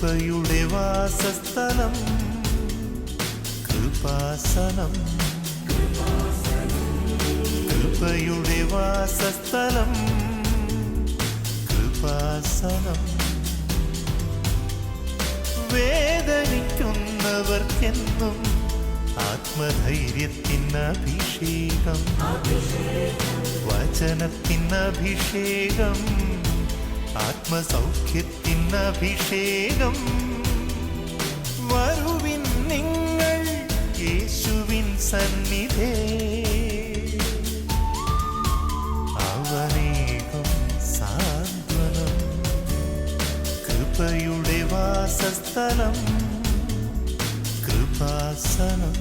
കൃപയുടെ വാസസ്ഥലം കൃപാസനം, കൃപയുടെ വാസസ്ഥലം കൃപാസനം. വേദനിക്കുന്നവർക്കെന്നും ആത്മധൈര്യത്തിനഭിഷേകം, വചനത്തിനഭിഷേകം, ആത്മസൗഖ്യത്തിനഭിഷേകം. വരുവിൻ നിങ്ങൾ യേശുവിൻ സന്നിധേ, അവനേകും സാന്ത്വനം. കൃപയുടെ വാസസ്ഥലം കൃപാസനം,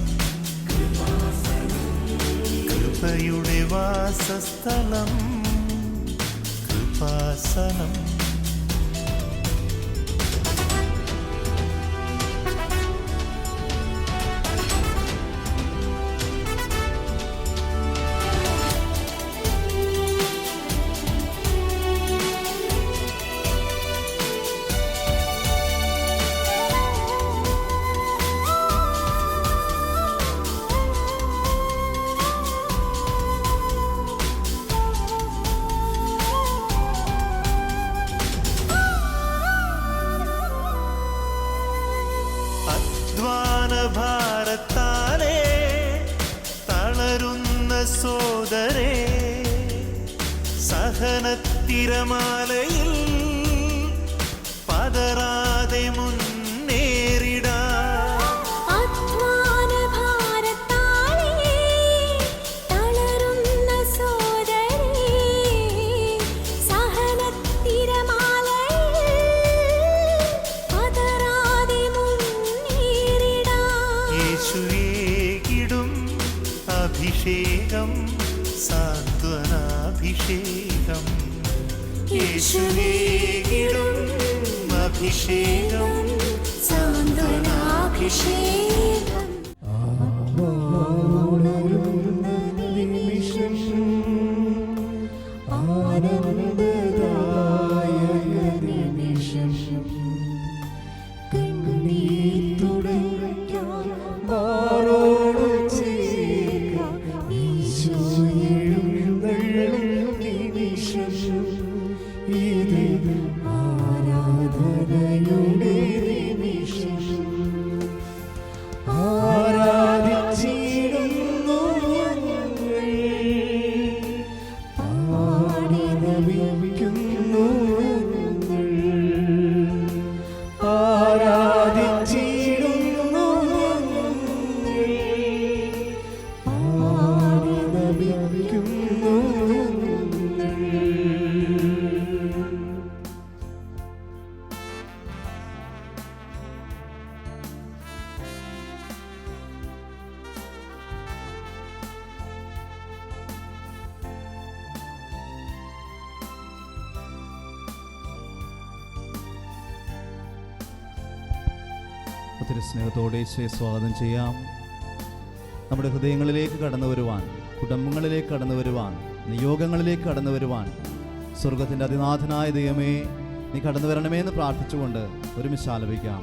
കൃപയുടെ വാസസ്ഥലം കൃപാസനം. ഭാരത്താലേ തളരുന്ന സോദരേ, സഹനത്തിരമാലയിൽ പതറാതെ മുന്നേറിടാം. അഭിഷേകം സാന്ത്വനാഭിഷേകം, യേശുവേകിടും അഭിഷേകം സാന്ത്വനാഭിഷേകം. നിമിഷം ആനന്ദദായക നിമിഷം, കണ്ണീർ തുടയ്ക്കാൻ മാറോട് ആരാധനയുടെ നിമിഷം. ആരാധിച്ചിടുന്നു പാടി നമിക്കുന്നു, ആരാധിച്ചിടുന്നു പാടി നമിക്കുന്നു. ഒത്തിരി സ്നേഹത്തോടെ ഈശോയെ സ്വാഗതം ചെയ്യാം. നമ്മുടെ ഹൃദയങ്ങളിലേക്ക് കടന്നു വരുവാൻ, കുടുംബങ്ങളിലേക്ക് കടന്നു വരുവാൻ, നിയോഗങ്ങളിലേക്ക് കടന്നു വരുവാൻ സ്വർഗത്തിൻ്റെ അതിനാഥനായ ദൈവമേ, നീ കടന്നു വരണമേ എന്ന് പ്രാർത്ഥിച്ചുകൊണ്ട് ഒരുമിച്ച് ആലപിക്കാം.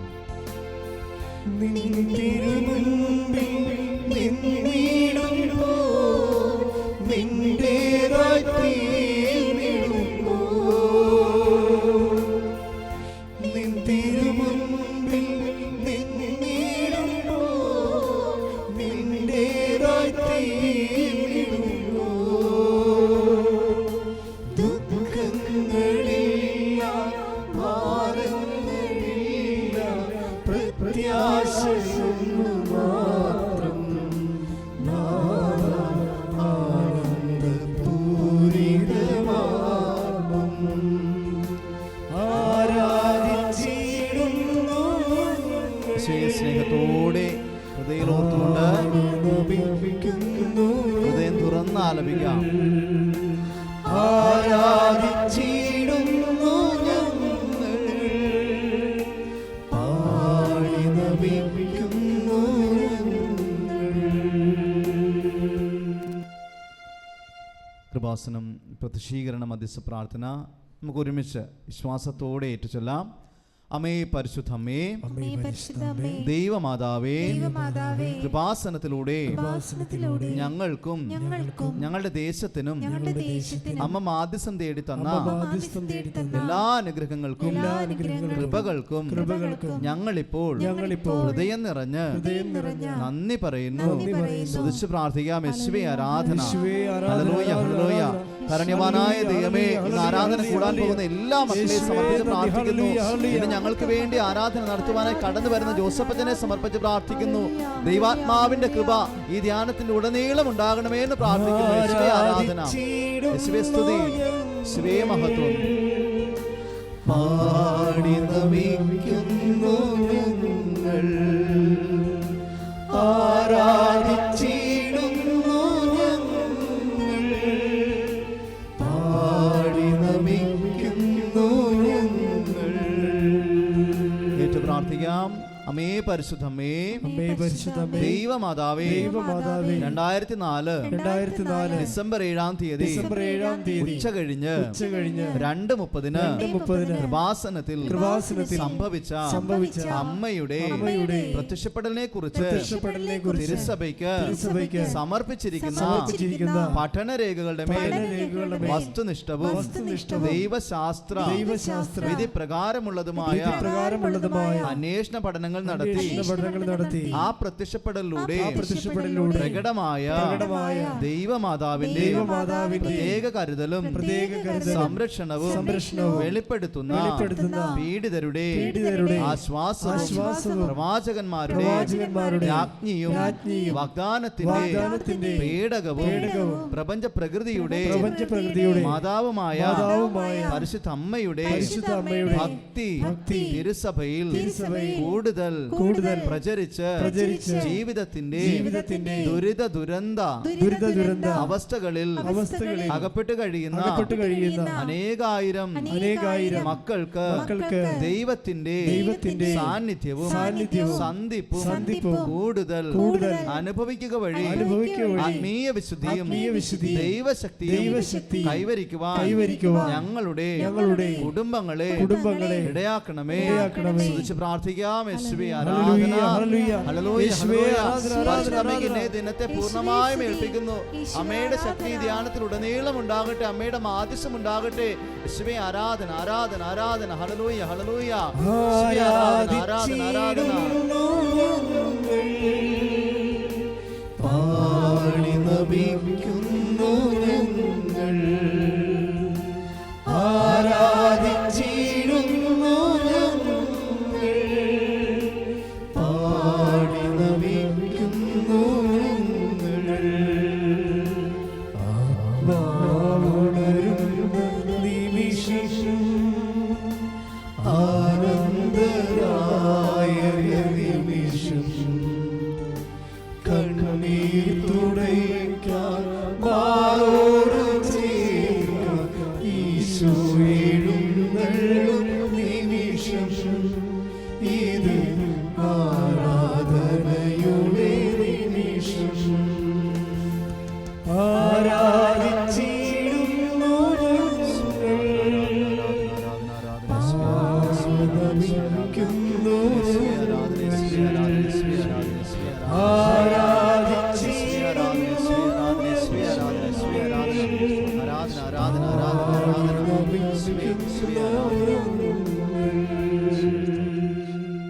സ്നേഹത്തോടെ ഹൃദയത്തോർത്തുകൊണ്ട് ഹൃദയം തുറന്ന് ആലപിക്കാം. ആരാധിച്ചിടുന്നു ഞങ്ങൾ, പാടി നമിക്കുന്നു. കൃപാസനം പ്രത്യക്ഷീകരണ മധ്യസ്ഥ പ്രാർത്ഥന നമുക്ക് ഒരുമിച്ച് വിശ്വാസത്തോടെ ഏറ്റുചൊല്ലാം. അമ്മേ പരിശുദ്ധമ്മേ, അമ്മേ പരിശുദ്ധമേ, ദൈവമാതാവേ, ദൈവമാതാവേ, കൃപാസനത്തിലൂടെ കൃപാസനത്തിലൂടെ ഞങ്ങൾക്കും ഞങ്ങളുടെ ദേശത്തിനും അമ്മ മാധ്യസ്ഥം തേടി തന്ന മാധ്യസ്ഥം തേടി തന്ന എല്ലാ അനുഗ്രഹങ്ങൾക്കും എല്ലാ അനുഗ്രഹങ്ങൾക്കും കൃപകൾക്കും ഞങ്ങളിപ്പോൾ ഹൃദയം നിറഞ്ഞ് നന്ദി പറയുന്നു. സ്തുതിച്ച് പ്രാർത്ഥിക്കാം. യേശുവേ ആരാധന. Hallelujah, hallelujah. കാരുണ്യവാനായ ദൈവമേ, ഇന്ന് ആരാധന കൂടാൻ പോകുന്ന എല്ലാ മക്കളെയും സമർപ്പിച്ച് പ്രാർത്ഥിക്കുന്നു. ഇന്ന് ഞങ്ങൾക്ക് വേണ്ടി ആരാധന നടത്തുവാനായി കടന്നു വരുന്ന ജോസഫച്ചനെ സമർപ്പിച്ച് പ്രാർത്ഥിക്കുന്നു. ദൈവാത്മാവിന്റെ കൃപ ഈ ധ്യാനത്തിന്റെ ഉടനീളം ഉണ്ടാകണമേ എന്ന് പ്രാർത്ഥിക്കുന്നു. യേശുവേ ആരാധന, യേശുവേ സ്തുതി, യേശുവേ മഹത്വം. പാടി നമിക്കുന്നു ഞങ്ങൾ, ആരാധിച്ചിടുന്നു ഞങ്ങൾ, പാടി നമിക്കുന്നു ഞങ്ങൾ. ഏറ്റു പ്രാർത്ഥിക്കാം. അമ്മേ പരിശുദ്ധമ്മേ, അമ്മേ പരിശുദ്ധമേ, ദൈവമാതാവേ, ദൈവമാതാവേ, 2004 ഡിസംബർ 7-ാം തീയതി ഉച്ച കഴിഞ്ഞ് 2:30 കൃപാസനത്തിൽ സംഭവിച്ച അമ്മയുടെ പ്രത്യക്ഷപ്പെടലിനെ കുറിച്ച് തിരുസഭയ്ക്ക് സമർപ്പിച്ചിരിക്കുന്ന പഠനരേഖകളുടെ മേൽ വസ്തുനിഷ്ഠവും ദൈവശാസ്ത്ര വിധി പ്രകാരമുള്ളതുമായ അന്വേഷണ പഠനങ്ങൾ നടത്തി ആ പ്രത്യക്ഷപ്പെടലിലൂടെ പ്രകടമായ ദൈവമാതാവിന്റെ പ്രത്യേക കരുതലും സംരക്ഷണവും വെളിപ്പെടുത്തുന്ന പീഡിതരുടെ ആശ്വാസവും പ്രവാചകന്മാരുടെ രാജ്ഞിയും വാഗ്ദാനത്തിന്റെ പേടകവും പ്രപഞ്ച പ്രകൃതിയുടെ മാതാവുമായ പരിശുദ്ധ അമ്മയുടെ ഭക്തി തിരുസഭയിൽ കൂടുതൽ പ്രചരിച്ച് ജീവിതത്തിന്റെ ദുരിത ദുരന്ത അവസ്ഥകളിൽ അകപ്പെട്ടു കഴിയുന്ന അനേകായിരം മക്കൾക്ക് ദൈവത്തിന്റെ സാന്നിധ്യവും സന്ധിപ്പും കൂടുതൽ അനുഭവിക്കുക വഴി ആത്മീയ വിശുദ്ധിയും ദൈവശക്തിയും കൈവരിക്കുവാൻ ഞങ്ങളുടെ കുടുംബങ്ങളെ ഇടയാക്കണമേ. സ്തുതിച്ച് പ്രാർത്ഥിക്കാം. യേശുവേ ആരാധന. Hallelujah, hallelujah. പരിശുദ്ധമ്മയ്ക്ക് ഇന്നേ ദിനത്തെ പൂർണ്ണമായും ഏൽപ്പിക്കുന്നു. അമ്മയുടെ ശക്തി ധ്യാനത്തിൽ ഉടനീളം ഉണ്ടാകട്ടെ. അമ്മയുടെ മാധ്യസ്ഥം ഉണ്ടാകട്ടെ. യേശുവേ ആരാധന, ആരാധന, ആരാധന. Hallelujah, hallelujah. യേശുവേ ആരാധന, ആരാധന, ആരാധന. പാടി നമിക്കുന്നു ഞങ്ങൾ, ആരാധിച്ചിടുന്നു ഞങ്ങൾ, പാടി നമിക്കുന്നു ഞങ്ങൾ. ആത്മാവുണരുന്ന നിമിഷം, ആനന്ദരായ നിമിഷം, കണ്ണീർ തുടയ്ക്കാൻ മാറോട് ചേർക്കാം ഈശോ എഴുന്നള്ളും നിമിഷം. ഇത് ആരാധനയുടെ നിമിഷം, ആരാധിച്ചിടുന്നു ആരാധിക്കുന്നു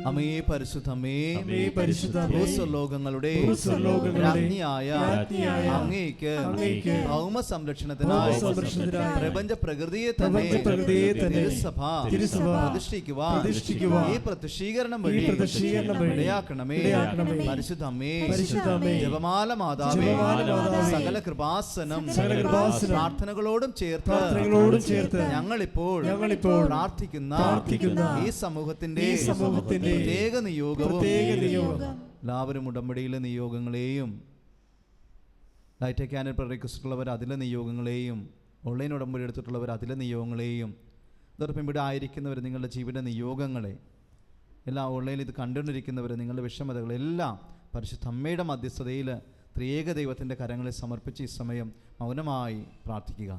അമ്മേ പരിശുദ്ധമേ, ഭൂസ്വർലോകങ്ങളുടെ രാജ്ഞിയായ അങ്ങേക്ക് ഭൗമ സംരക്ഷണത്തിനായി പ്രപഞ്ച പ്രകൃതിയെ തന്നെ തിരുസഭ പ്രതിഷ്ഠിക്കുവാൻ ഈ പ്രത്യക്ഷീകരണം വഴി ഇടയാക്കണമേ. പരിശുദ്ധമേ, ജപമാല മാതാവേ, സകല കൃപാസനം പ്രാർത്ഥനകളോടും ചേർത്ത് ഞങ്ങളിപ്പോൾ പ്രാർത്ഥിക്കുന്ന ഈ സമൂഹത്തിന്റെ പ്രത്യേക നിയോഗവും എല്ലാവരും ഉടമ്പടിയിലെ നിയോഗങ്ങളെയും ലൈറ്റ് ക്യാനൽ റിക്വസ്റ്റുള്ളവർ അതിലെ നിയോഗങ്ങളെയും ഓൺലൈൻ ഉടമ്പടി എടുത്തിട്ടുള്ളവർ അതിലെ നിയോഗങ്ങളെയും അതോടൊപ്പം ഇവിടെ ആയിരിക്കുന്നവർ നിങ്ങളുടെ ജീവിത നിയോഗങ്ങളെ എല്ലാ ഓൺലൈനിൽ ഇത് കണ്ടുകൊണ്ടിരിക്കുന്നവർ നിങ്ങളുടെ വിഷമതകളെല്ലാം പരിശുദ്ധ അമ്മയുടെ മധ്യസ്ഥതയിൽ ത്രിയേക ദൈവത്തിൻ്റെ കരങ്ങളിൽ സമർപ്പിച്ച് ഈ സമയം മൗനമായി പ്രാർത്ഥിക്കുക.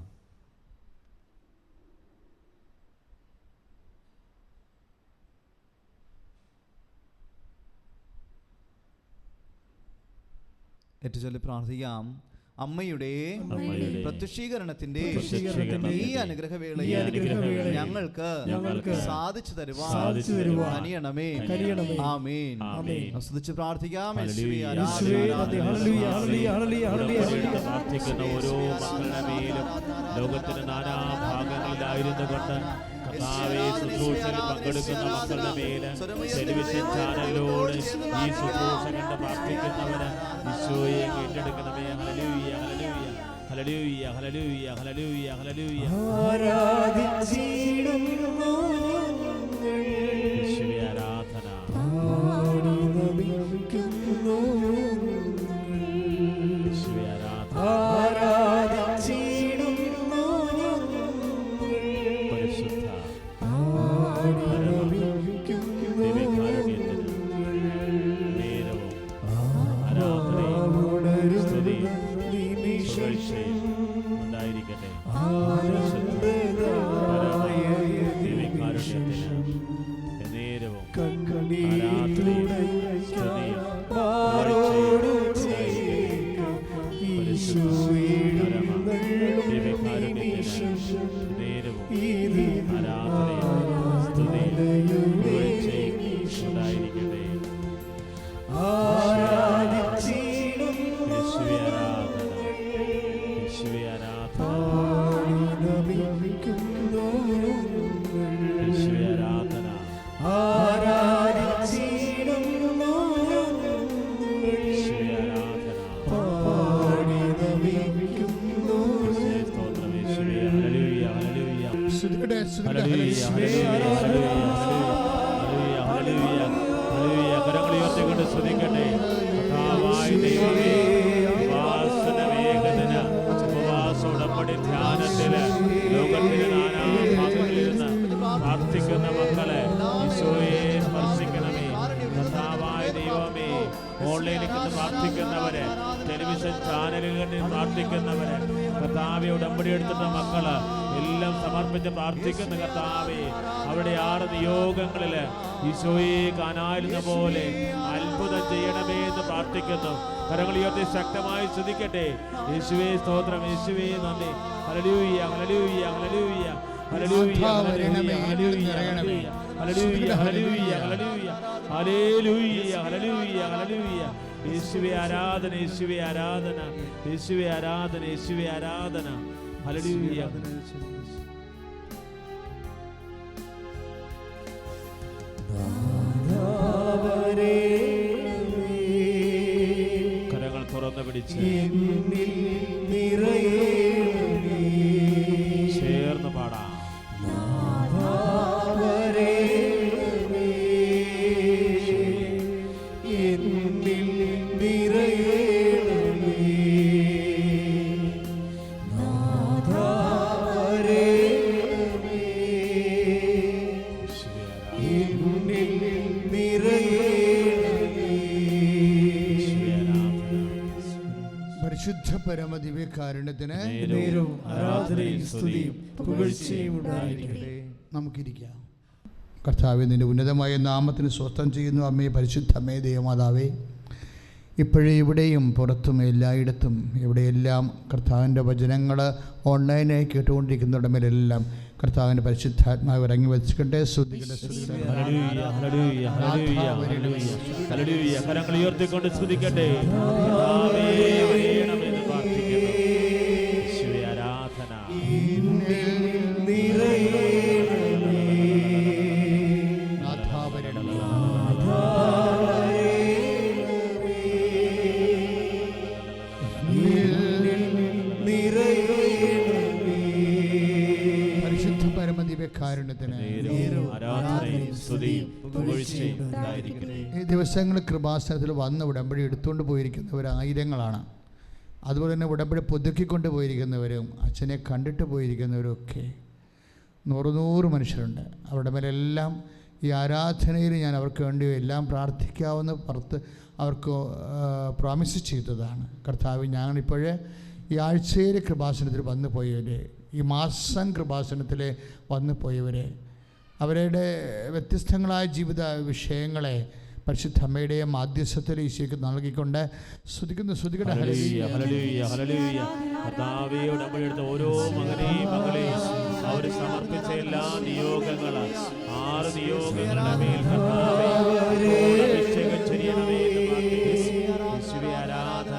ഏറ്റുചൊല്ലി പ്രാർത്ഥിക്കാം. അമ്മയുടെ പ്രത്യക്ഷീകരണത്തിന്റെ ഈ അനുഗ്രഹവേളയിൽ ഞങ്ങൾക്ക് സാധിച്ചു തരുവാൻ കനിയണമേ. ആമേൻ. ആസ്വദിച്ച് പ്രാർത്ഥിക്കാം. പ്രാർത്ഥിക്കുന്ന ഓരോ മക്കളുടെ മേലും ലോകത്തിന്റെ നാനാഭാഗങ്ങളിലായിരുന്നു കൊണ്ട് കർത്താവേ ശുശ്രൂഷയിൽ പങ്കെടുക്കുന്ന മക്കളുടെ മേല് ടെലിവിഷൻ ചാനലിലൂടെ ഈ ശുശ്രൂഷ കണ്ട് പ്രാർത്ഥിക്കുന്നവര് ഈശോയെ ഏറ്റെടുക്കണമേ. ഹല്ലേലൂയ ഹല്ലേലൂയ ഹല്ലേലൂയ ഹല്ലേലൂയ ഹല്ലേലൂയ ആരാധിച്ചിടുന്നു യേശുവേ ആരാധന. യേശുവേ ആരാധന. ആരാധിച്ചിടുന്നു പരിശുദ്ധ നേരവും ആരാധനയും സ്തുതിയും ഉണ്ടായിരിക്കട്ടെ. നേരവും കരങ്ങളുയർത്തിക്കൊണ്ട് സ്തുതിക്കട്ടെ. ഉപവാസ ഉടമ്പടി ധ്യാനത്തില് ലോകത്തിന്റെ നാനാഭാഗങ്ങളിലിരുന്ന് പ്രാർത്ഥിക്കുന്ന മക്കളെ ഈശോയെ സ്പർശിക്കണമേ. കർത്താവായ ദൈവമേ, ഓൺലൈനിൽ നിന്ന് പ്രാർത്ഥിക്കുന്നവരെ, ടെലിവിഷൻ ചാനലുകളിൽ പ്രാർത്ഥിക്കുന്നവരെ, കർത്താവെ ഉടമ്പടി എടുത്തിട്ട മക്കള് എല്ലാം സമർപ്പിച്ച് പ്രാർത്ഥിക്കുന്ന കർത്താവെ, അവിടെ 6 നിയോഗങ്ങളില് ഈശോയെ കാനായിരുന്ന പോലെ അത്ഭുതം ചെയ്യണമേ എന്ന് പ്രാർത്ഥിക്കുന്നു. കരങ്ങൾ ഉയർത്തി ശക്തമായി സ്തുതിക്കട്ടെ. യേശുവേ സ്തോത്രം, യേശുവേ നന്ദി. ഹല്ലേലൂയ ഹല്ലേലൂയ ഹല്ലേലൂയ ഹല്ലേലൂയ ഹല്ലേലൂയ ഹല്ലേലൂയ ഹല്ലേലൂയ ഹല്ലേലൂയ ഹല്ലേലൂയ ഹല്ലേലൂയ. യേശുവേ ആരാധന, യേശുവേ ആരാധന, യേശുവേ ആരാധന, യേശുവേ ആരാധന. ഹല്ലേലൂയ. കരങ്ങൾ തുറന്നു പിടിച്ച് ചേർന്ന് പാടാം. പരിശുദ്ധ പരമദിവ്യകാരുണ്യത്തിന് ആരാധനയും സ്തുതിയും പുകഴ്ചയും ഉണ്ടായിരിക്കട്ടെ. നമുക്കിരിക്കാം. കർത്താവേ, നിന്റെ ഉന്നതമായ നാമത്തിന് സ്വസ്ഥം ചെയ്യുന്നു. അമ്മേ, പരിശുദ്ധ അമ്മേ, ദൈവമാതാവേ, ഇപ്പോഴും ഇവിടെയും പുറത്തും എല്ലായിടത്തും എവിടെയെല്ലാം കർത്താവിൻ്റെ വചനങ്ങൾ ഓൺലൈനായി കേട്ടുകൊണ്ടിരിക്കുന്നവരുടെ മേലെല്ലാം കർത്താവിൻ്റെ പരിശുദ്ധാത്മാവ് ഇറങ്ങി വച്ചിക്കട്ടെ. കരങ്ങൾ ഉയർത്തിക്കൊണ്ട് സ്തുതിക്കട്ടെ. ആരാധന. പരിശുദ്ധ പരമദിവ്യകാരുണ്യത്തിന് ഈ ദിവസങ്ങളിൽ കൃപാസനത്തിൽ വന്ന് ഉടമ്പടി എടുത്തുകൊണ്ട് പോയിരിക്കുന്നവർ ആയിരങ്ങളാണ്. അതുപോലെ തന്നെ ഉടമ്പടി പുതുക്കിക്കൊണ്ട് പോയിരിക്കുന്നവരും അച്ഛനെ കണ്ടിട്ട് പോയിരിക്കുന്നവരും ഒക്കെ 100 മനുഷ്യരുണ്ട്. അവരുടെ മേലെല്ലാം ഈ ആരാധനയിൽ ഞാൻ അവർക്ക് വേണ്ടി എല്ലാം പ്രാർത്ഥിക്കാവുന്ന അവർക്ക് പ്രോമിസ് ചെയ്തതാണ്. കർത്താവ്, ഞാനിപ്പോൾ ഈ ആഴ്ചയിലെ കൃപാസനത്തിൽ വന്നു പോയവരെ, ഈ മാസം കൃപാസനത്തിൽ വന്നു പോയവരെ, അവരുടെ വ്യത്യസ്തങ്ങളായ ജീവിത വിഷയങ്ങളെ പരിശുദ്ധ അമ്മയുടെ മാധ്യസ്ഥത്തിൽ ഈശോയ്ക്ക് നൽകിക്കൊണ്ട് സ്തുതിക്കട്ടെ. ഹല്ലേലൂയ, ഹല്ലേലൂയ, ഹല്ലേലൂയ. കർത്താവേ, ഉടമ്പടിയെടുത്ത ഓരോ മകനെയും മകളെയും അവർ സമർപ്പിച്ച എല്ലാ നിയോഗങ്ങളും 6 നിയോഗങ്ങളുടെ മേൽ കർത്താവേ അഭിഷേകം ചെയ്യണമേ എന്ന് പ്രാർത്ഥിക്കുന്നു. യേശുവേ, ആരാധന.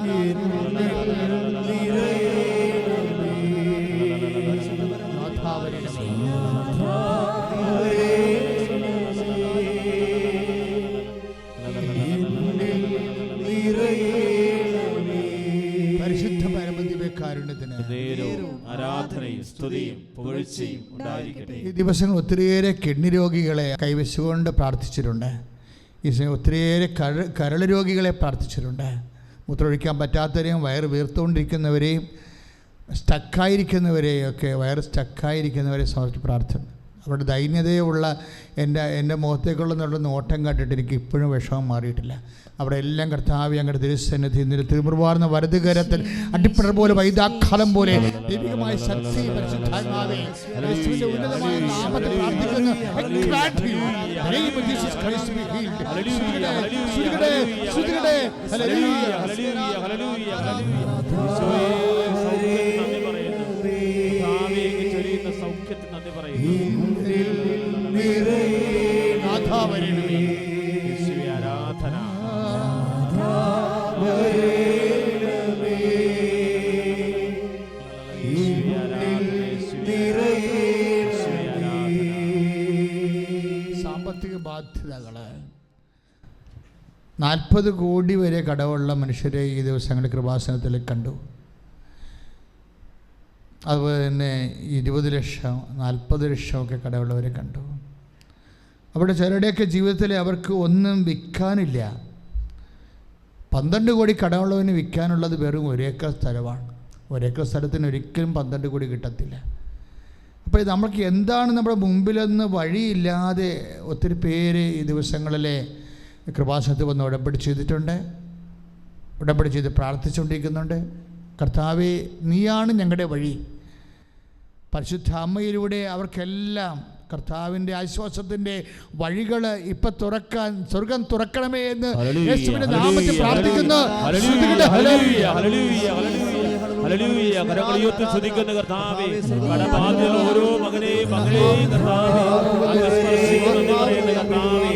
പരിശുദ്ധ പരമദിവ്യകാരുണ്യത്തിന് ആരാധനയും സ്തുതിയും പുകഴ്ചയും ഉണ്ടായിരിക്കട്ടെ. ഈ ദിവസങ്ങൾ ഒത്തിരിയേറെ കിഡ്നി രോഗികളെ കൈവച്ചുകൊണ്ട് പ്രാർത്ഥിച്ചിട്ടുണ്ട്. ഈ സമയം ഒത്തിരിയേറെ കരൾ രോഗികളെ പ്രാർത്ഥിച്ചിട്ടുണ്ട്. മൂത്രമൊഴിക്കാൻ പറ്റാത്തവരെയും വയറ് വീർത്തുകൊണ്ടിരിക്കുന്നവരെയും സ്റ്റക്കായിരിക്കുന്നവരെയൊക്കെ വയറ് സ്റ്റക്കായിരിക്കുന്നവരെ സമർപ്പിച്ച് പ്രാർത്ഥന. അവരുടെ ദൈന്യതയുള്ള എൻ്റെ മുഖത്തേക്കുള്ള നോട്ടം കണ്ടിട്ട് എനിക്ക് ഇപ്പോഴും വിഷമം മാറിയിട്ടില്ല. അവിടെ എല്ലാം കർത്താവേ അങ്ങയുടെ തിരുസന്നിധി തിരുമുറുവാർന്ന വലതുകരത്തിൽ അടിപ്പിണർ പോലെ വൈദാഖാലം പോലെ ദൈവികമായ ശക്തി പരിശുദ്ധാത്മാവേ യേശുവിന്റെ ഉന്നതമായ നാമത്തിൽ പ്രാർത്ഥിക്കുന്നു. സൗഖ്യത്തിന് നന്ദി പറയുന്നു. ആരാധന. സാമ്പത്തിക ബാധ്യതകള് 40 കോടി വരെ കടമുള്ള മനുഷ്യരെ ഈ ദിവസങ്ങളിൽ കൃപാസനത്തിൽ കണ്ടു. അതുപോലെ തന്നെ 20 ലക്ഷം 40 ലക്ഷമൊക്കെ കടമുള്ളവരെ കണ്ടു. അവിടെ ചിലരുടെയൊക്കെ ജീവിതത്തിൽ അവർക്ക് ഒന്നും വിൽക്കാനില്ല. 12 കോടി കടമുള്ളവന് വിൽക്കാനുള്ളത് വെറും 1 ഏക്കർ സ്ഥലമാണ്. 1 ഏക്കർ സ്ഥലത്തിന് ഒരിക്കലും 12 കോടി കിട്ടത്തില്ല. അപ്പോൾ നമുക്ക് എന്താണ് നമ്മുടെ മുമ്പിലെന്ന് വഴിയില്ലാതെ ഒത്തിരി പേര് ഈ ദിവസങ്ങളിലെ കൃപാസനത്തിൽ വന്ന് ഉടമ്പടി ചെയ്തിട്ടുണ്ട്. ഉടമ്പടി ചെയ്ത് പ്രാർത്ഥിച്ചുകൊണ്ടിരിക്കുന്നുണ്ട്. കർത്താവേ, നീയാണ് ഞങ്ങളുടെ വഴി. പരിശുദ്ധ അമ്മയിലൂടെ അവർക്കെല്ലാം കർത്താവിൻ്റെ ആശ്വാസത്തിൻ്റെ വഴികൾ ഇപ്പം തുറക്കാൻ സ്വർഗം തുറക്കണമേ എന്ന് യേശുവിന്റെ നാമത്തിൽ പ്രാർത്ഥിക്കുന്നു. ഓരോ മകനെയും മകളെയും കർത്താവേ സ്പർശിക്കണമെന്ന് പറയുന്ന കർത്താവേ,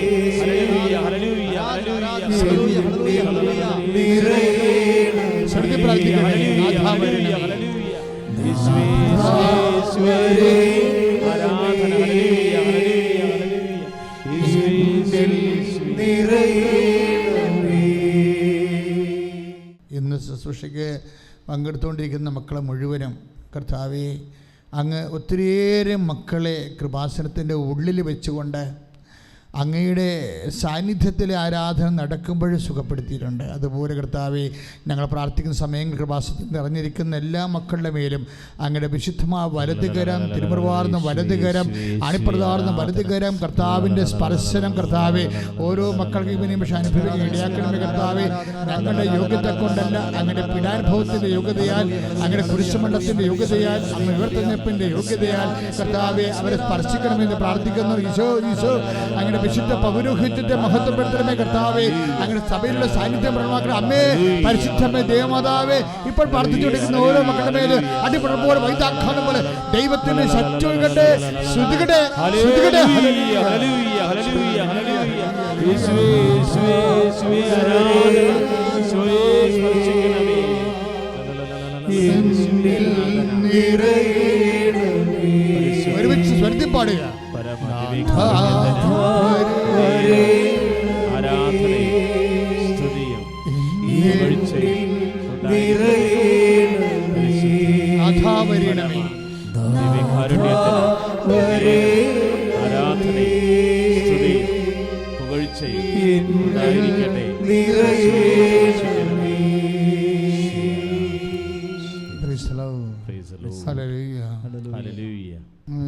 ഇന്ന് ശുശ്രൂഷയ്ക്ക് പങ്കെടുത്തുകൊണ്ടിരിക്കുന്ന മക്കളെ മുഴുവനും കർത്താവേ, അങ്ങ് ഒത്തിരിയേറെ മക്കളെ കൃപാസനത്തിൻ്റെ ഉള്ളിൽ വെച്ചുകൊണ്ട് അങ്ങയുടെ സാന്നിധ്യത്തിലെ ആരാധന നടക്കുമ്പോഴും സുഖപ്പെടുത്തിയിട്ടുണ്ട്. അതുപോലെ കർത്താവേ, ഞങ്ങൾ പ്രാർത്ഥിക്കുന്ന സമയം കൃപാസനത്തിൽ നിറഞ്ഞിരിക്കുന്ന എല്ലാ മക്കളുടെ മേലും അങ്ങയുടെ വിശുദ്ധമായ വലതുകരം, തിരുമുറുവാർന്ന വലതുകരം, അണിപ്രതാർന്ന വലതുകരം, കർത്താവിൻ്റെ സ്പർശനം കർത്താവേ ഓരോ മക്കൾക്ക് ഈ നിമിഷം അനുഭവിക്കാൻ ഇടയാക്കണമേ കർത്താവേ. ഞങ്ങളുടെ യോഗ്യത കൊണ്ടല്ല, അങ്ങയുടെ പീഡാനുഭവത്തിൻ്റെ യോഗ്യതയാൽ, അങ്ങയുടെ കുരിശുമണ്ഡലത്തിൻ്റെ യോഗ്യതയാൽ, അങ്ങ് ഉയർത്തെഴുന്നേൽപ്പിൻ്റെ യോഗ്യതയാൽ കർത്താവേ അവരെ സ്പർശിക്കണമെന്ന് പ്രാർത്ഥിക്കുന്നു. ഈശോ ഈശോ അങ്ങയുടെ വിശുദ്ധ പൗരോഹിത്യത്തെ മഹത്വപ്പെടുത്തണമേ കർത്താവേ. അങ്ങനെ സഭയിലുള്ള സാന്നിധ്യം പ്രകടമാക്കണം. അമ്മേ, പരിശുദ്ധമേ, ദേവമാതാവേ, ഇപ്പോൾ പ്രാർത്ഥിച്ചുകൊണ്ടിരിക്കുന്ന ഓരോ മക്കളുടെ മേല് അടിപൊളിപോലെ വൈദാഖാനം പോലെ ദൈവത്തിന്റെ ശക്തി ഒഴുകട്ടെ. ശ്രുതികട്ടെ ഒരുമിച്ച് സ്വരത്തിൽ പാടുക.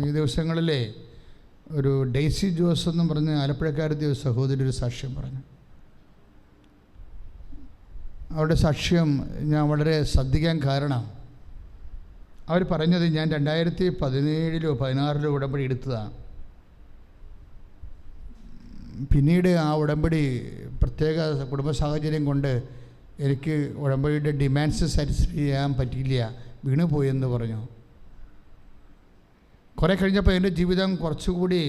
ഈ ദിവസങ്ങളിലെ ഒരു ഡെയ്സി ജോസ് എന്നും പറഞ്ഞ് ആലപ്പുഴക്കാരത്തെ ഒരു സഹോദരി ഒരു സാക്ഷ്യം പറഞ്ഞു. അവരുടെ സാക്ഷ്യം ഞാൻ വളരെ ശ്രദ്ധിക്കാൻ കാരണം അവർ പറഞ്ഞത്, ഞാൻ 2017-16 ഉടമ്പടി എടുത്തതാണ്. പിന്നീട് ആ ഉടമ്പടി പ്രത്യേക കുടുംബ സാഹചര്യം കൊണ്ട് എനിക്ക് ഉടമ്പടിയുടെ ഡിമാൻഡ്സ് സാറ്റിസ്ഫൈ ചെയ്യാൻ പറ്റിയില്ല, വീണുപോയെന്ന് പറഞ്ഞു. കുറേ കഴിഞ്ഞപ്പോൾ എൻ്റെ ജീവിതം കുറച്ചുകൂടി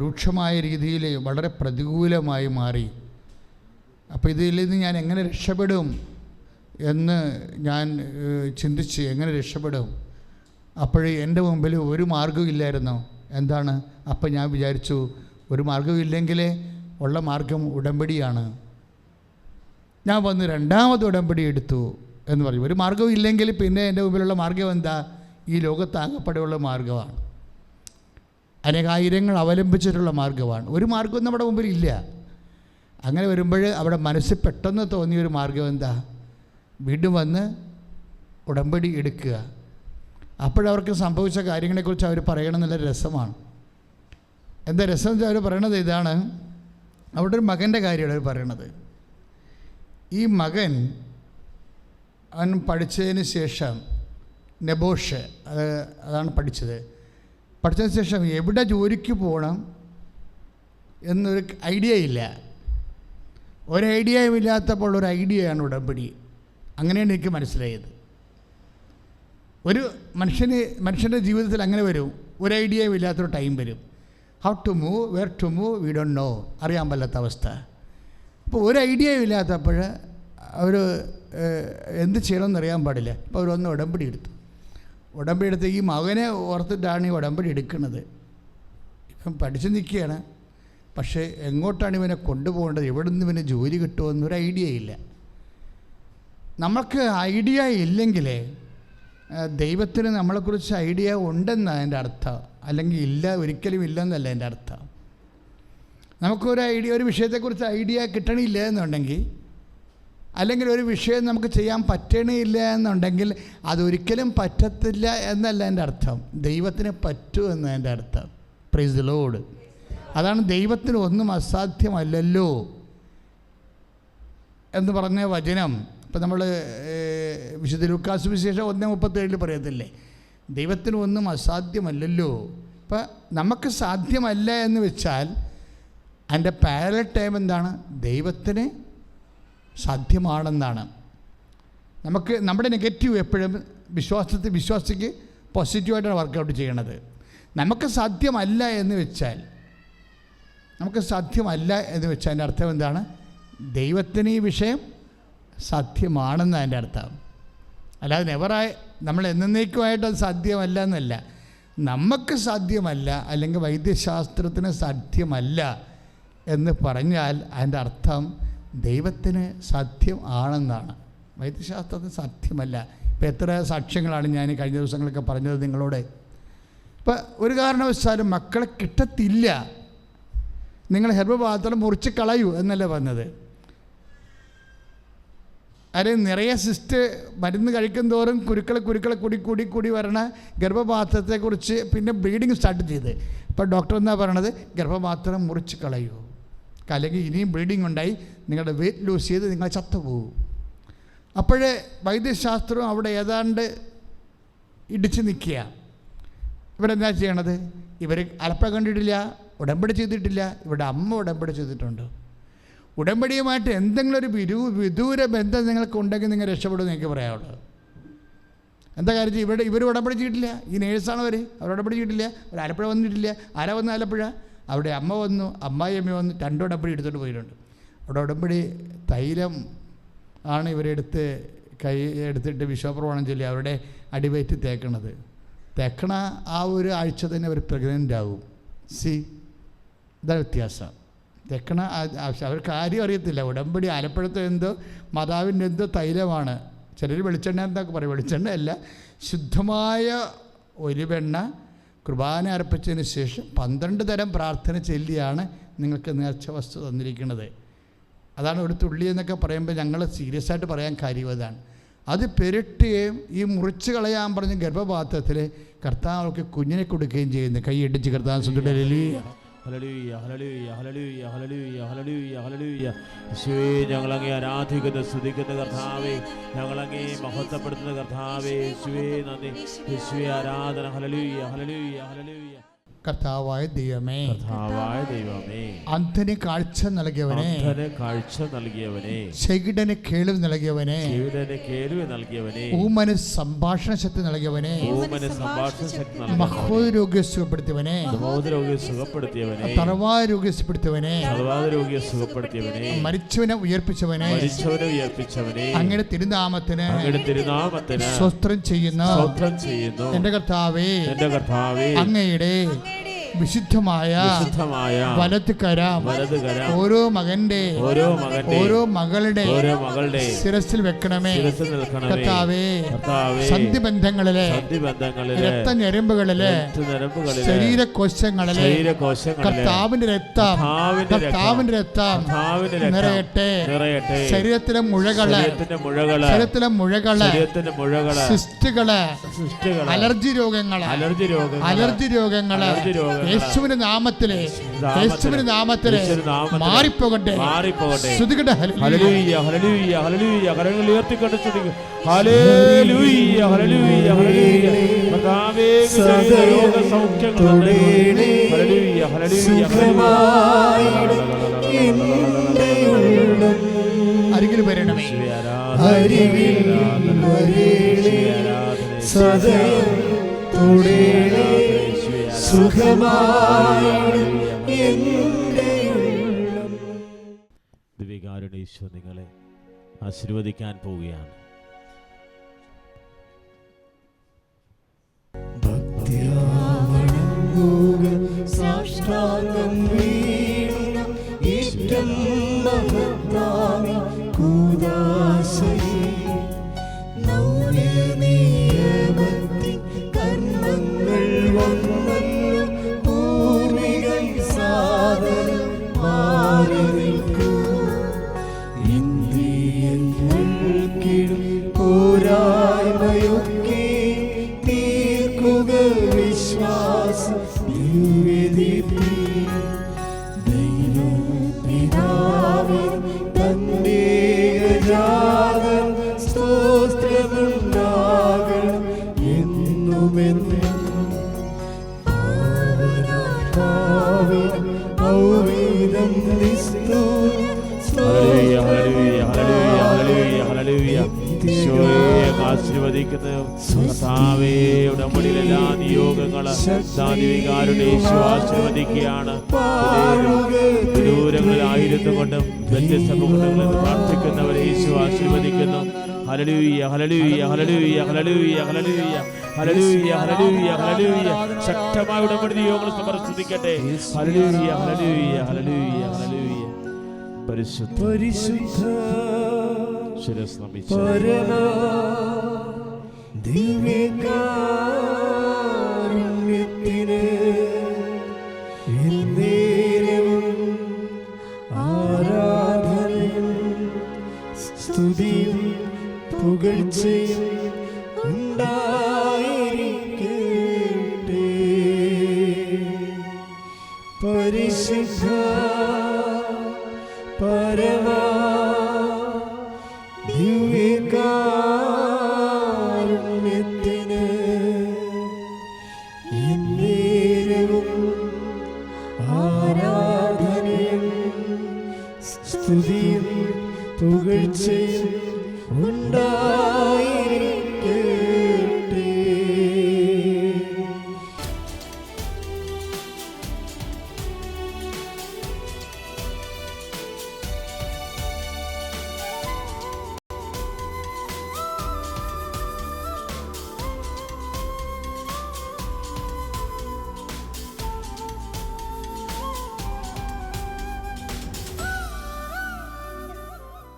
രൂക്ഷമായ രീതിയിൽ വളരെ പ്രതികൂലമായി മാറി. അപ്പോൾ ഇതിൽ നിന്ന് ഞാൻ എങ്ങനെ രക്ഷപ്പെടും എന്ന് ഞാൻ ചിന്തിച്ച് എങ്ങനെ രക്ഷപ്പെടും. അപ്പോഴേ എൻ്റെ മുമ്പിൽ ഒരു മാർഗ്ഗവും ഇല്ലായിരുന്നു. എന്താണ്? അപ്പം ഞാൻ വിചാരിച്ചു ഒരു മാർഗ്ഗമില്ലെങ്കിൽ ഉള്ള മാർഗം ഉടമ്പടിയാണ്. ഞാൻ വന്ന് രണ്ടാമത് ഉടമ്പടി എടുത്തു എന്ന് പറയും. ഒരു മാർഗ്ഗവും ഇല്ലെങ്കിൽ പിന്നെ എൻ്റെ മുമ്പിലുള്ള മാർഗ്ഗം എന്താ? ഈ ലോകത്താകപ്പെടെയുള്ള മാർഗ്ഗമാണ്, അനേകായിരങ്ങൾ അവലംബിച്ചിട്ടുള്ള മാർഗ്ഗമാണ്. ഒരു മാർഗ്ഗവും നമ്മുടെ മുമ്പിൽ ഇല്ല. അങ്ങനെ വരുമ്പോൾ അവിടെ മനസ്സിൽ പെട്ടെന്ന് തോന്നിയൊരു മാർഗ്ഗം എന്താ? വീണ്ടും വന്ന് ഉടമ്പടി എടുക്കുക. അപ്പോഴവർക്ക് സംഭവിച്ച കാര്യങ്ങളെക്കുറിച്ച് അവർ പറയണം. നല്ല രസമാണ്. എന്താ രസം വെച്ചാൽ അവർ പറയണത് ഇതാണ്. അവിടെ ഒരു മകൻ്റെ കാര്യമാണ് അവർ പറയണത്. ഈ മകൻ അവൻ പഠിച്ചതിന് ശേഷം നെബോഷ് അതാണ് പഠിച്ചതിന് ശേഷം എവിടെ ജോലിക്ക് പോകണം എന്നൊരു ഐഡിയ ഇല്ല. ഒരു ഐഡിയയും ഇല്ലാത്തപ്പോൾ ഒരു ഐഡിയയാണ് ഉടമ്പടി. അങ്ങനെയാണ് എനിക്ക് മനസ്സിലായത്. ഒരു മനുഷ്യൻ്റെ ജീവിതത്തിൽ അങ്ങനെ വരും. ഒരു ഐഡിയയും ഇല്ലാത്തൊരു ടൈം വരും. How to move, where to move, we don't know, അറിയാൻ പറ്റാത്ത അവസ്ഥ. അപ്പോൾ ഒരു ഐഡിയയും ഇല്ലാത്തപ്പോൾ അവർ എന്ത് ചെയ്യണമെന്ന് അറിയാൻ പാടില്ല. അപ്പോൾ അവരൊന്ന് ഉടമ്പടി എടുത്ത് ഈ മകനെ ഓർത്തിട്ടാണ് ഈ ഉടമ്പടി എടുക്കുന്നത്. ഇവൻ പഠിച്ചു നിൽക്കുകയാണ്. പക്ഷേ എങ്ങോട്ടാണ് ഇവനെ കൊണ്ടുപോകേണ്ടത്, എവിടെ നിന്ന് ഇവന് ജോലി കിട്ടുമെന്നൊരു ഐഡിയ ഇല്ല. നമുക്ക് ഐഡിയ ഇല്ലെങ്കിൽ ദൈവത്തിന് നമ്മളെക്കുറിച്ച് ഐഡിയ ഉണ്ടെന്നാണ് എൻ്റെ അർത്ഥം. അല്ലെങ്കിൽ ഇല്ല, ഒരിക്കലും ഇല്ലെന്നല്ല എൻ്റെ അർത്ഥം. നമുക്കൊരു വിഷയത്തെക്കുറിച്ച് ഐഡിയ കിട്ടണില്ല എന്നുണ്ടെങ്കിൽ, അല്ലെങ്കിൽ ഒരു വിഷയം നമുക്ക് ചെയ്യാൻ പറ്റണില്ല എന്നുണ്ടെങ്കിൽ അതൊരിക്കലും പറ്റത്തില്ല എന്നല്ല എൻ്റെ അർത്ഥം. ദൈവത്തിന് പറ്റുമെന്ന് എൻ്റെ അർത്ഥം. Praise the Lord. അതാണ് ദൈവത്തിന് ഒന്നും അസാധ്യമല്ലല്ലോ എന്ന് പറഞ്ഞ വചനം. ഇപ്പം നമ്മൾ വിശുദ്ധ ലൂക്കാ സുവിശേഷം 1:37 പറയത്തില്ലേ, ദൈവത്തിന് ഒന്നും അസാധ്യമല്ലല്ലോ. ഇപ്പം നമുക്ക് സാധ്യമല്ല എന്ന് വെച്ചാൽ അതിൻ്റെ പാരലൽ ടൈം എന്താണ്? ദൈവത്തിന് സാധ്യമാണെന്നാണ്. നമുക്ക് നമ്മുടെ നെഗറ്റീവ് എപ്പോഴും വിശ്വാസിക്ക് പോസിറ്റീവായിട്ടാണ് വർക്കൗട്ട് ചെയ്യണത്. നമുക്ക് സാധ്യമല്ല എന്ന് വെച്ചാൽ അതിൻ്റെ അർത്ഥം എന്താണ്? ദൈവത്തിന് ഈ വിഷയം സാധ്യമാണെന്ന് അതിൻ്റെ അർത്ഥം. അല്ലാതെ നെവറായി നമ്മൾ എന്നേക്കുമായിട്ട് അത് സാധ്യമല്ല എന്നല്ല. നമുക്ക് സാധ്യമല്ല, അല്ലെങ്കിൽ വൈദ്യശാസ്ത്രത്തിന് സാധ്യമല്ല എന്ന് പറഞ്ഞാൽ അതിൻ്റെ അർത്ഥം ദൈവത്തിന് സാധ്യം ആണെന്നാണ്. വൈദ്യശാസ്ത്രത്തിന് സാധ്യമല്ല. ഇപ്പം എത്ര സാക്ഷ്യങ്ങളാണ് ഞാൻ കഴിഞ്ഞ ദിവസങ്ങളൊക്കെ പറഞ്ഞത് നിങ്ങളോട്. ഇപ്പം ഒരു കാരണവശാലും മക്കളെ കിട്ടത്തില്ല, നിങ്ങൾ ഗർഭപാത്രം മുറിച്ച് കളയൂ എന്നല്ല പറഞ്ഞത്. അത് നിറയെ സിസ്റ്റ് മരുന്ന് കഴിക്കും തോറും കുരുക്കളെ കൂടി വരണ ഗർഭപാത്രത്തെക്കുറിച്ച് പിന്നെ ബ്ലീഡിങ് സ്റ്റാർട്ട് ചെയ്ത്. ഇപ്പോൾ ഡോക്ടർ എന്താ പറയണത്? ഗർഭപാത്രം മുറിച്ച് കളയൂ, അല്ലെങ്കിൽ ഇനിയും ബ്ലീഡിങ് ഉണ്ടായി നിങ്ങളുടെ വെയിറ്റ് ലൂസ് ചെയ്ത് നിങ്ങൾ ചത്തുപോകും. അപ്പോഴേ വൈദ്യശാസ്ത്രം അവിടെ ഏതാണ്ട് ഇടിച്ച് നിൽക്കുക. ഇവരെന്താ ചെയ്യണത്? ഇവർ അലപ്പ കണ്ടിട്ടില്ല, ഉടമ്പടി ചെയ്തിട്ടില്ല. ഇവിടെ അമ്മ ഉടമ്പടി ചെയ്തിട്ടുണ്ട്. ഉടമ്പടിയുമായിട്ട് എന്തെങ്കിലും ഒരു വിദൂര ബന്ധം നിങ്ങൾക്ക് ഉണ്ടെങ്കിൽ നിങ്ങൾ രക്ഷപ്പെടുമെന്ന് എനിക്ക് പറയാനുള്ളത്. എന്താ കാര്യം? ഇവർ ഉടമ്പടി ചെയ്തിട്ടില്ല. ഈ നേഴ്സാണ് അവർ ഉടമ്പടി ചെയ്തിട്ടില്ല. അവർ ആലപ്പുഴ വന്നിട്ടില്ല. ആരാ വന്ന് ആലപ്പുഴ? അവിടെ അമ്മ വന്നു, അമ്മായിയമ്മ വന്നു, 2 ഉടമ്പടി എടുത്തുകൊണ്ട് പോയിട്ടുണ്ട്. അവിടെ ഉടമ്പടി തൈലം ആണ് ഇവരെടുത്ത് എടുത്തിട്ട് വിശ്വപ്രമാണം ചൊല്ലി അവരുടെ അടിവയറ്റ് തേക്കണ ആ ഒരു ആഴ്ച തന്നെ അവർ പ്രഗ്നൻ്റ് ആകും. ഇതാണ് വ്യത്യാസം. തെക്കണ അവർക്ക് ആരും അറിയത്തില്ല. ഉടമ്പടി ആലപ്പുഴത്തെ എന്തോ മാതാവിൻ്റെ എന്തോ തൈലമാണ്. ചിലർ വെളിച്ചെണ്ണ എന്നൊക്കെ പറയും. വെളിച്ചെണ്ണ അല്ല, ശുദ്ധമായ ഒലിവെണ്ണ കുർബാന അർപ്പിച്ചതിന് ശേഷം 12 തരം പ്രാർത്ഥന ചൊല്ലിയാണ് നിങ്ങൾക്ക് നേർച്ച വസ്തു തന്നിരിക്കുന്നത്. അതാണ് ഒരു തുള്ളി എന്നൊക്കെ പറയുമ്പോൾ ഞങ്ങൾ സീരിയസ് ആയിട്ട് പറയാൻ കാര്യം അതാണ്. അത് പെരട്ടുകയും ഈ മുറിച്ച് കളയാൻ പറഞ്ഞ ഗർഭപാത്രത്തിൽ കർത്താവൾക്ക് കുഞ്ഞിനെ കൊടുക്കുകയും ചെയ്യുന്നു. കൈയടിച്ച് കർത്താവ് സുന്ദരലി ഞങ്ങളങ്ങേ ആരാധിക്കുന്ന സ്തുതിക്കുന്ന കർത്താവേ, ഞങ്ങളങ്ങേ മഹത്വപ്പെടുത്തുന്ന കർത്താവേ, യേശുവേ നന്ദി, യേശുവേ ആരാധന. ഹല്ലേലൂയ ഹല്ലേലൂയ ഹല്ലേലൂയ. കർത്താവായ ദൈവമേ, കർത്താവായ ദൈവമേ, അന്ധന് കാഴ്ച നൽകിയവനെ, അന്ധന് കാഴ്ച നൽകിയവനെ, ചെകിടന് കേൾവി നൽകിയവനെ, ചെവിടന് കേൾവി നൽകിയവനെ, ഊമന് സംഭാഷണ ശക്തി നൽകിയവനെ, ഊമന് സംഭാഷണ ശക്തി നൽകിയവനെ, മഹോദരോഗ്യം സുഖപ്പെടുത്തിയവനെ, മഹോദരോഗ്യം സുഖപ്പെടുത്തിയവനെ, തറവായ രോഗ്യം സുഖപ്പെടുത്തിയവനെ, സർവാദരോഗ്യം സുഖപ്പെടുത്തിയവനെ, മരിച്ചവനെ ഉയർപ്പിച്ചവനെ, മരിച്ചവനെ ഉയർപ്പിച്ചവനെ, അങ്ങയുടെ തിരുനാമത്തിന് അങ്ങയുടെ തിരുനാമത്തിന് സ്വസ്ത്രം ചെയ്യുന്നു. എന്റെ കർത്താവേ, കർത്താവേ, അങ്ങയുടെ വിശുദ്ധമായ വലതുകരം ഓരോ മകന്റെ ഓരോ മകളുടെ ശിരസിൽ വെക്കണമേ. കർത്താവേ, സന്ധിബന്ധങ്ങളിലെ രക്തഞരമ്പുകളിലെ ശരീരകോശങ്ങളിലെ കർത്താവിന്റെ രക്തം നിറയട്ടെ. ശരീരത്തിലെ മുഴകള് സിസ്റ്റുകള്, അലർജി രോഗങ്ങള് യേശുവിന്റെ നാമത്തിലെ മാറിപ്പോകട്ടെ. സ്തുതിക്കട്ടെ. ഹല്ലേലൂയ, ഹല്ലേലൂയ, ഹല്ലേലൂയ. കരങ്ങൾ ഉയർത്തിക്കൊണ്ട് സ്തുതിക്കുക. ഹല്ലേലൂയ, ഹല്ലേലൂയ, ഹല്ലേലൂയ. കർത്താവേ, രോഗസൗഖ്യങ്ങൾ നൽകണമേ. ഹല്ലേലൂയ, ഹല്ലേലൂയ, ഹല്ലേലൂയ. അരികിൽ വരണമേ. ദിവ്യകാരുണ്യ ഈശോ നിങ്ങളെ ആശീർവദിക്കാൻ പോവുകയാണ്. ഉടമ്പടിയിലെല്ലാ നിയോഗങ്ങള് ആശീർവദിക്കുകയാണ്. ദൂരങ്ങളിലായിരുന്നു കൊണ്ടും വ്യത്യസ്ത മുഖങ്ങളിൽ പ്രാർത്ഥിക്കുന്നവരെ യേശു ആശീർവദിക്കുന്നു. ഹല്ലേലൂയ, ഹല്ലേലൂയ, ഹല്ലേലൂയ, ഹല്ലേലൂയ, ഹല്ലേലൂയ, ഹല്ലേലൂയ, ഹല്ലേലൂയ, ഹല്ലേലൂയ. ശക്തമായ ഉടമ്പടി നിയോഗങ്ങൾ സമർപ്പിക്കട്ടെ. ഹല്ലേലൂയ, ഹല്ലേലൂയ, ഹല്ലേലൂയ, ഹല്ലേലൂയ. പരിശുദ്ധ ശിരസ് നമിച്ച് ദിവ്യകാരുണ്യത്തിന് എന്നേരവും ആരാധനയും സ്തുതിയും പുകഴ്ചയും ഉണ്ടായിരിക്കട്ടെ. പരിശുദ്ധ പരമാ ദിവ്യകാരുണ്യത്തിന് എന്നേരവും ആരാധനയും സ്തുതിയും പുകഴ്ചയും ഉണ്ടായിരിക്കട്ടെ.